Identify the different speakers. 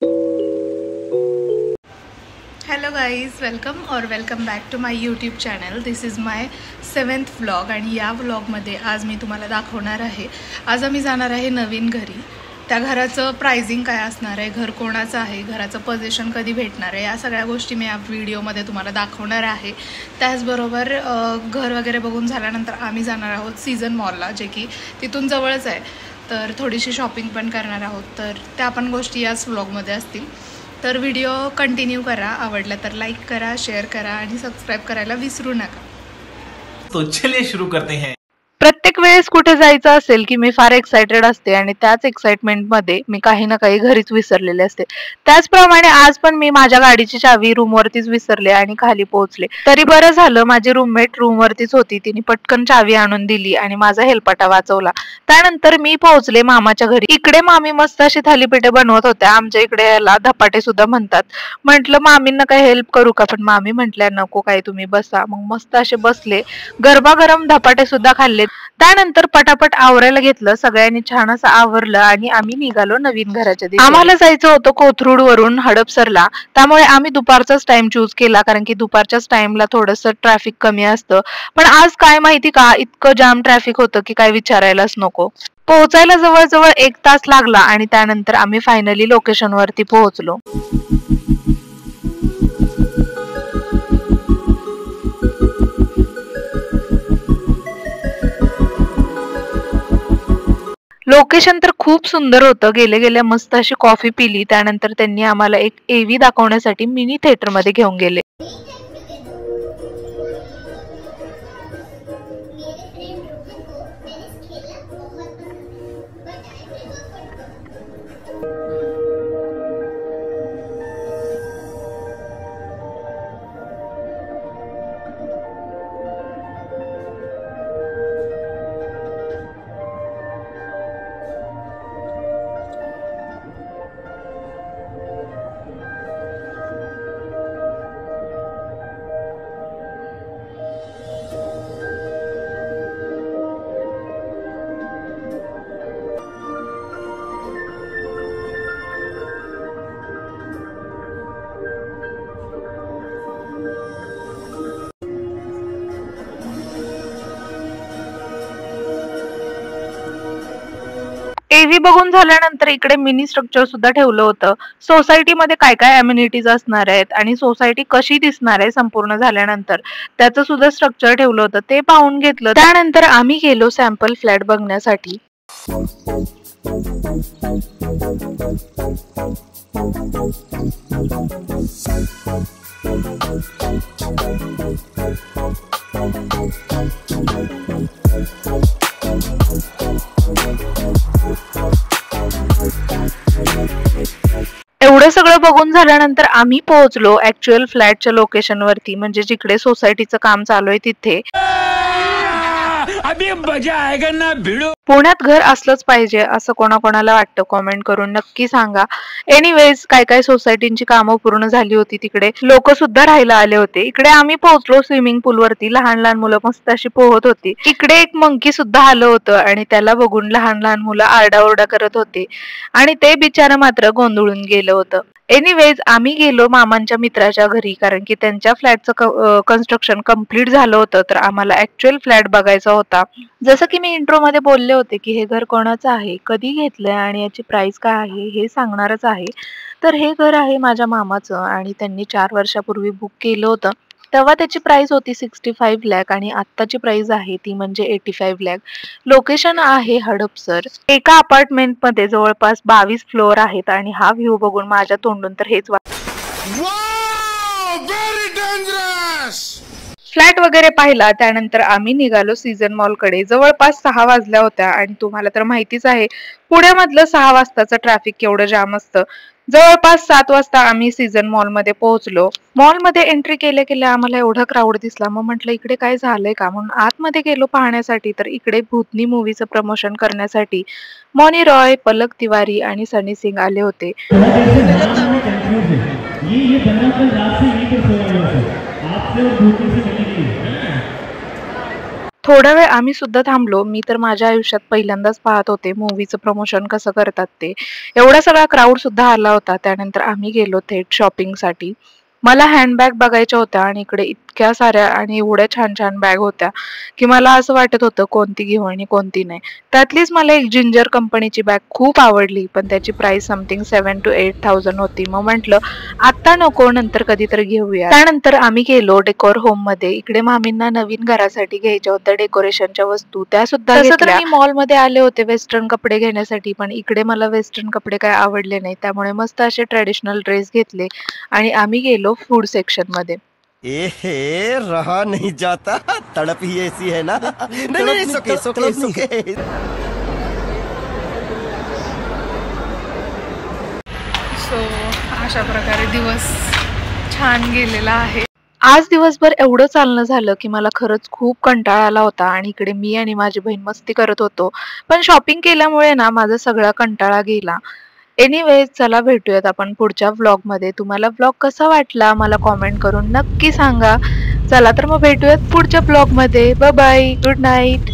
Speaker 1: Hello guys, welcome back to my YouTube channel. This is my 7th vlog आणि या व्लॉगमध्ये आज मी तुम्हाला दाखवणार आहे. आज आम्ही जाणार आहे नवीन घरी. त्या घराचं प्राइसिंग काय असणार आहे, घर कोणाचं आहे, घराचं पोझिशन कधी भेटणार आहे, या सगळ्या गोष्टी मी या व्हिडिओमध्ये तुम्हाला दाखवणार आहे. त्याचबरोबर घर वगैरे बघून झाल्यानंतर आम्ही जाणार आहोत सीझन मॉलला, जे की तिथून जवळच आहे. तर थोडीशी शॉपिंग पण करणार आहोत. तर त्या पण गोष्टी याच व्लॉगमध्ये असतील. तर व्हिडिओ कंटिन्यू करा. आवडला तर लाईक करा, शेअर करा आणि सबस्क्राईब करायला विसरू नका.
Speaker 2: तो चलिए शुरू करते हैं.
Speaker 3: प्रत्येक वेळेस कुठे जायचं असेल की मी फार एक्साइटेड असते आणि त्याच एक्साइटमेंटमध्ये मी काही ना काही घरीच विसरलेले असते. त्याचप्रमाणे आज पण मी माझ्या गाडीची चावी रूमवरतीच विसरले आणि खाली पोहोचले. तरी बरं झालं, माझी रूममेट रूमवरतीच होती. तिने पटकन चावी आणून दिली आणि माझा हेलपाटा वाचवला. त्यानंतर मी पोहोचले मामाच्या घरी. इकडे मामी मस्त अशी थालीपीठे बनवत होत्या. आमच्या इकडे याला धपाटे सुद्धा म्हणतात. म्हटलं मामींना काय हेल्प करू का, पण मामी म्हटल्या नको, काय तुम्ही बसा. मग मस्त असे बसले, गरमागरम धपाटे सुद्धा खाल्ले. त्यानंतर पटापट आवरायला घेतलं. सगळ्यांनी छान असं आवरलं आणि आम्ही निघालो नवीन घराच्या दिशेने. आम्हाला जायचं होतं कोथरूड वरून हडपसरला, त्यामुळे आम्ही दुपारचाच टाइम चूज केला, कारण की दुपारच्याच टाइमला थोडंसं ट्रॅफिक कमी असतं. पण आज काय माहिती का, इतकं जाम ट्रॅफिक होतं की काय विचारायलाच नको. पोहोचायला जवळजवळ 1 तास लागला आणि त्यानंतर आम्ही फायनली लोकेशन वरती पोहोचलो. लोकेशन तर खूप सुंदर होतं. गेल्या गेल्या मस्त अशी कॉफी पिली. त्यानंतर त्यांनी आम्हाला एक एव्ही दाखवण्यासाठी मिनी थिएटर मध्ये घेऊन गेले. एव्ही बघून झाल्यानंतर इकडे मिनी स्ट्रक्चर सुद्धा ठेवलं होतं. सोसायटीमध्ये काय काय अम्युनिटीज असणार आहेत आणि सोसायटी कशी दिसणार आहे संपूर्ण झाल्यानंतर, त्याचं सुद्धा स्ट्रक्चर ठेवलं होतं. ते पाहून घेतलं. त्यानंतर आम्ही गेलो सॅम्पल फ्लॅट बघण्यासाठी. एवढं सगळं बघून झाल्यानंतर आम्ही पोहोचलो ऍक्च्युअल फ्लॅटच्या लोकेशन वरती, म्हणजे जिकडे सोसायटीचं काम चालू आहे तिथे.
Speaker 2: अभी मजा आएगा ना भिडो.
Speaker 3: पुण्यात घर असलंच पाहिजे असं कोणाकोणाला वाटतं, कॉमेंट करून नक्की सांगा. एनिवेज, काय काय सोसायटींची कामं पूर्ण झाली होती. तिकडे लोक सुद्धा राहायला आले होते. इकडे आम्ही पोहोचलो स्विमिंग पूल वरती. लहान लहान मुलं मस्त अशी पोहत होती. इकडे एक मंकी सुद्धा आलं होतं आणि त्याला बघून लहान लहान मुलं आरडाओरडा करत होते आणि ते बिचारं मात्र गोंधळून गेलं होतं. एनिवेज, आम्ही गेलो मामांच्या मित्राच्या घरी, कारण की त्यांच्या फ्लॅटचं कन्स्ट्रक्शन कम्प्लीट झालं होतं. तर आम्हाला ऍक्च्युअल फ्लॅट बघायचा होता. जसं की मी इंट्रो मध्ये बोलले होते की हे घर कोणाचं आहे, कधी घेतलंय आणि याची प्राइस काय आहे हे सांगणारच आहे. तर हे घर आहे माझ्या मामाचं आणि त्यांनी 4 वर्षापूर्वी बुक केलं होतं. तेव्हा त्याची प्राइस होती 65 लाख आणि आत्ताची प्राइस आहे ती म्हणजे 85 लाख. लोकेशन आहे हडपसर. एका अपार्टमेंट मध्ये जवळपास 22 फ्लोअर आहेत आणि हा व्ह्यू बघून माझ्या तोंडून तर हेच फ्लॅट वगैरे पाहिला. त्यानंतर आम्ही निघालो सीझन मॉल कडे. जवळपास 6 वाजल्या होत्या आणि तुम्हाला तर माहितीच आहे पुण्यामधलं 6 वाजताचं ट्रॅफिक केवढं जाम असतं. जवळपास 7 वाजता आम्ही सीझन मॉल मध्ये पोहोचलो. मॉल मध्ये एंट्री केल्या केल्या आम्हाला एवढा क्राऊड दिसला. मग म्हटलं इकडे काय झालंय का, म्हणून आतमध्ये गेलो पाहण्यासाठी. तर इकडे भूतनी मूवीचं प्रमोशन करण्यासाठी मौनी रॉय, पलक तिवारी आणि सनी सिंग आले होते. थोडा वेळ आम्ही सुद्धा थांबलो. मी तर माझ्या आयुष्यात पहिल्यांदाच पाहत होते मूव्हीचं प्रमोशन कसं करतात ते. एवढा सगळा क्राऊड सुद्धा आला होता. त्यानंतर आम्ही गेलो थेट शॉपिंगसाठी. मला हँडबॅग बघायच्या होत्या आणि इकडे इतक्या साऱ्या आणि एवढ्या छान छान बॅग होत्या की मला असं वाटत होतं कोणती घेऊ आणि कोणती नाही. त्यातलीच मला एक जिंजर कंपनीची बॅग खूप आवडली, पण त्याची प्राइस समथिंग 7,000 to 8,000 होती. मग म्हटलं आता नको, नंतर कधीतरी घेऊया. त्यानंतर आम्ही गेलो डेकोर होम मध्ये. इकडे मामींना नवीन घरासाठी घ्यायच्या होत्या डेकोरेशनच्या वस्तू, त्या सुद्धा घेतल्या. मी मॉल मध्ये आले होते वेस्टर्न कपडे घेण्यासाठी, पण इकडे मला वेस्टर्न कपडे काय आवडले नाही. त्यामुळे मस्त असे ट्रेडिशनल ड्रेस घेतले आणि आम्ही गेलो फूड सेक्शन मध्ये.
Speaker 4: ए रहा नहीं जाता, तड़प ही ऐसी है ना. नहीं, सुके.
Speaker 1: सो अशा प्रकारे दिवस छान गेलेला आहे.
Speaker 3: आज दिवसभर एवढं चालणं झालं की मला खरंच खूप कंटाळा आला होता आणि इकडे मी आणि माझी बहीण मस्ती करत होतो. पण शॉपिंग केल्यामुळे ना माझा सगळा कंटाळा गेला. एनिवेज, चला भेटूयात आपण पुढच्या व्लॉगमध्ये. तुम्हाला व्लॉग कसा वाटला मला कॉमेंट करून नक्की सांगा. चला तर मग भेटूयात पुढच्या व्लॉगमध्ये. Bye bye, good night.